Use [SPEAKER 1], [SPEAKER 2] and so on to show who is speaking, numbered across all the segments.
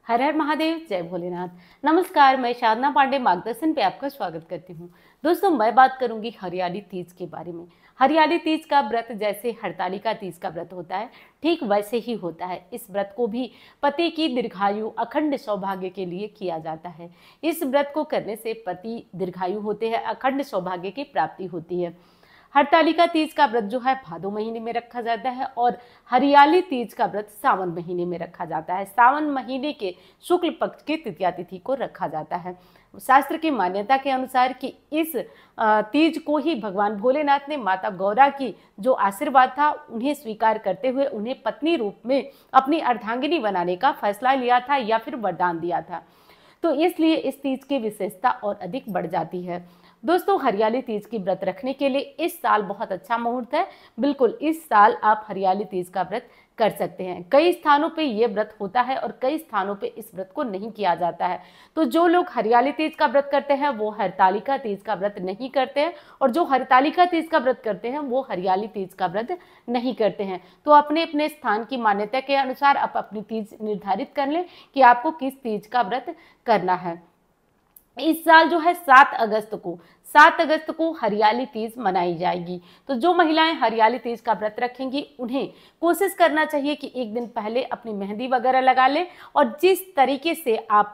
[SPEAKER 1] हर हर महादेव, जय भोलेनाथ। नमस्कार, मैं साधना पांडे मार्गदर्शन पे आपका स्वागत करती हूँ। दोस्तों, मैं बात करूंगी हरियाली तीज के बारे में। हरियाली तीज का व्रत जैसे हरतालिका तीज का व्रत होता है, ठीक वैसे ही होता है। इस व्रत को भी पति की दीर्घायु अखंड सौभाग्य के लिए किया जाता है। इस व्रत को करने से पति दीर्घायु होते हैं, अखंड सौभाग्य की प्राप्ति होती है। हरतालिका तीज का व्रत जो है भादो महीने में रखा जाता है और हरियाली तीज का व्रत सावन महीने में रखा जाता है। सावन महीने के शुक्ल पक्ष की तृतीया तिथि को रखा जाता है। शास्त्र की मान्यता के अनुसार कि इस तीज को ही भगवान भोलेनाथ ने माता गौरा की जो आशीर्वाद था उन्हें स्वीकार करते हुए उन्हें पत्नी रूप में अपनी अर्धांगिनी बनाने का फैसला लिया था या फिर वरदान दिया था। तो इसलिए इस तीज की विशेषता और अधिक बढ़ जाती है। दोस्तों, हरियाली तीज की व्रत रखने के लिए इस साल बहुत अच्छा मुहूर्त है। बिल्कुल इस साल आप हरियाली तीज का व्रत कर सकते हैं। कई स्थानों पे ये व्रत होता है और कई स्थानों पे इस व्रत को नहीं किया जाता है। तो जो लोग हरियाली तीज का व्रत करते हैं वो हरतालिका तीज का व्रत नहीं करते हैं, और जो हरतालिका तीज का व्रत करते हैं वो हरियाली तीज का व्रत नहीं करते हैं। तो अपने अपने स्थान की मान्यता के अनुसार आप अपनी तीज निर्धारित कर लें कि आपको किस तीज का व्रत करना है। इस साल जो है 7 अगस्त को हरियाली तीज मनाई जाएगी। तो जो महिलाएं हरियाली तीज का व्रत रखेंगी उन्हें कोशिश करना चाहिए कि एक दिन पहले अपनी मेहंदी वगैरह लगा लें, और जिस तरीके से आप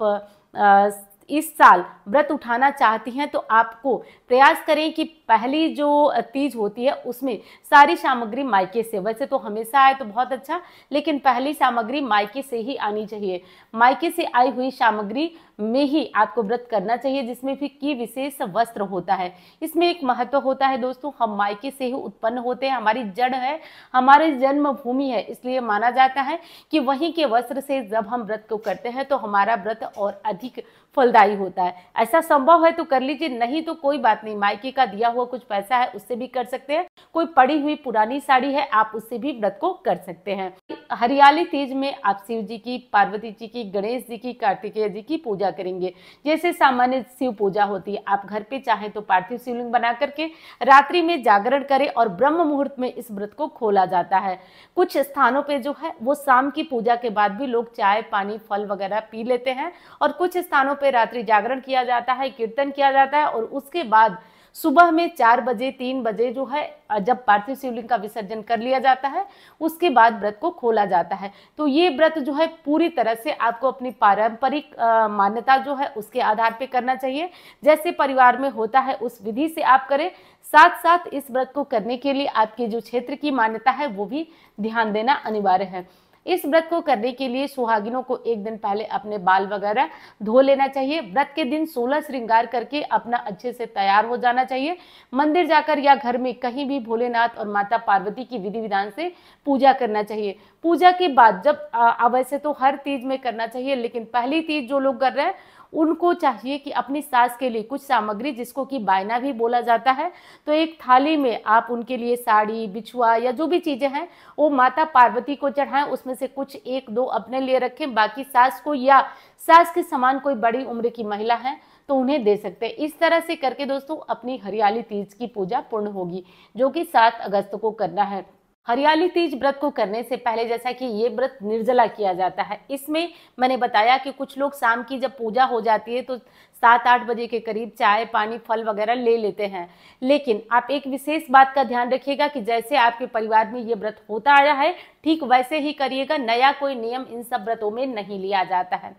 [SPEAKER 1] इस साल व्रत उठाना चाहती हैं तो आपको प्रयास करें कि पहली जो तीज होती है उसमें सारी सामग्री मायके से, वैसे तो हमेशा आए तो बहुत अच्छा, लेकिन पहली सामग्री मायके से ही आनी चाहिए। मायके से आई हुई सामग्री में ही आपको व्रत करना चाहिए, जिसमें भी की विशेष वस्त्र होता है। इसमें एक महत्व होता है दोस्तों, हम मायके से ही उत्पन्न होते हैं, हमारी जड़ है, हमारी जन्मभूमि है, इसलिए माना जाता है कि वहीं के वस्त्र से जब हम व्रत को करते हैं तो हमारा व्रत और अधिक फलदायी होता है। ऐसा संभव है तो कर लीजिए, नहीं तो कोई बात नहीं, मायके का दिया हुआ कुछ पैसा है उससे भी कर सकते हैं। कोई पड़ी हुई पुरानी साड़ी है आप उससे भी व्रत को कर सकते हैं। हरियाली तीज में आप शिव जी की, पार्वती जी की, गणेश जी की, कार्तिकेय जी की पूजा करेंगे। जैसे सामान्य शिव पूजा होती है, आप घर पे चाहें तो पार्थिव शिवलिंग बना करके रात्रि में जागरण करें और ब्रह्म मुहूर्त में इस व्रत को खोला जाता है। कुछ स्थानों पे जो है वो शाम की पूजा के बाद भी लोग चाय पानी फल वगैरह पी लेते हैं, और कुछ स्थानों पे रात्रि जागरण किया जाता है, कीर्तन किया जाता है, और उसके बाद सुबह में 4 बजे 3 बजे जो है जब पार्थिव शिवलिंग का विसर्जन कर लिया जाता है उसके बाद व्रत को खोला जाता है। तो ये व्रत जो है पूरी तरह से आपको अपनी पारंपरिक मान्यता जो है उसके आधार पे करना चाहिए। जैसे परिवार में होता है उस विधि से आप करें। साथ साथ इस व्रत को करने के लिए आपके जो क्षेत्र की मान्यता है वो भी ध्यान देना अनिवार्य है। इस व्रत को करने के लिए सुहागिनों को एक दिन पहले अपने बाल वगैरह धो लेना चाहिए। व्रत के दिन 16 श्रृंगार करके अपना अच्छे से तैयार हो जाना चाहिए। मंदिर जाकर या घर में कहीं भी भोलेनाथ और माता पार्वती की विधि विधान से पूजा करना चाहिए। पूजा के बाद जब वैसे तो हर तीज में करना चाहिए, लेकिन पहली तीज जो लोग कर रहे हैं उनको चाहिए कि अपनी सास के लिए कुछ सामग्री, जिसको कि बायना भी बोला जाता है, तो एक थाली में आप उनके लिए साड़ी, बिछुआ या जो भी चीजें हैं वो माता पार्वती को चढ़ाएं। उसमें से कुछ 1-2 अपने लिए रखें, बाकी सास को या सास के समान कोई बड़ी उम्र की महिला है तो उन्हें दे सकते हैं। इस तरह से करके दोस्तों अपनी हरियाली तीज की पूजा पूर्ण होगी, जो कि 7 अगस्त को करना है। हरियाली तीज व्रत को करने से पहले जैसा कि ये व्रत निर्जला किया जाता है, इसमें मैंने बताया कि कुछ लोग शाम की जब पूजा हो जाती है तो 7-8 बजे के करीब चाय पानी फल वगैरह ले लेते हैं। लेकिन आप एक विशेष बात का ध्यान रखिएगा कि जैसे आपके परिवार में ये व्रत होता आया है ठीक वैसे ही करिएगा। नया कोई नियम इन सब व्रतों में नहीं लिया जाता है।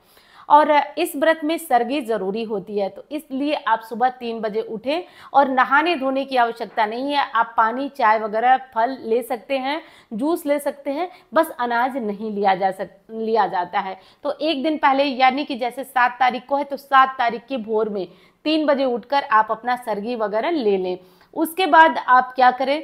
[SPEAKER 1] और इस व्रत में सरगी जरूरी होती है, तो इसलिए आप सुबह 3 बजे उठें और नहाने धोने की आवश्यकता नहीं है। आप पानी चाय वगैरह फल ले सकते हैं, जूस ले सकते हैं, बस अनाज नहीं लिया जाता है। तो एक दिन पहले यानी कि जैसे 7 तारीख को है तो 7 तारीख की भोर में 3 बजे उठकर आप अपना सरगी वगैरह ले लें। उसके बाद आप क्या करें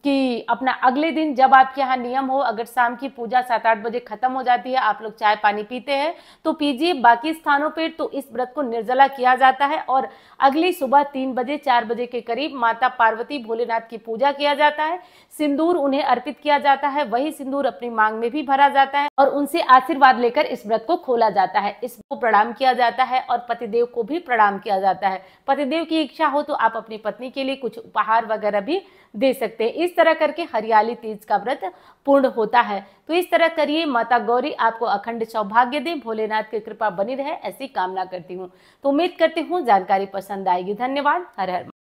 [SPEAKER 1] कि अपना अगले दिन जब आपके यहाँ नियम हो, अगर शाम की पूजा 7-8 बजे खत्म हो जाती है, आप लोग चाय पानी पीते हैं तो पीजिए। बाकी स्थानों पर तो इस व्रत को निर्जला किया जाता है और अगली सुबह 3 बजे 4 बजे के करीब माता पार्वती भोलेनाथ की पूजा किया जाता है। सिंदूर उन्हें अर्पित किया जाता है, वही सिंदूर अपनी मांग में भी भरा जाता है और उनसे आशीर्वाद लेकर इस व्रत को खोला जाता है। इसको प्रणाम किया जाता है और पतिदेव को भी प्रणाम किया जाता है। पतिदेव की इच्छा हो तो आप अपनी पत्नी के लिए कुछ उपहार वगैरह भी दे सकते हैं। इस तरह करके हरियाली तीज का व्रत पूर्ण होता है। तो इस तरह करिए। माता गौरी आपको अखंड सौभाग्य दे, भोलेनाथ की कृपा बनी रहे, ऐसी कामना करती हूँ। तो उम्मीद करती हूँ जानकारी पसंद आएगी। धन्यवाद। हर हर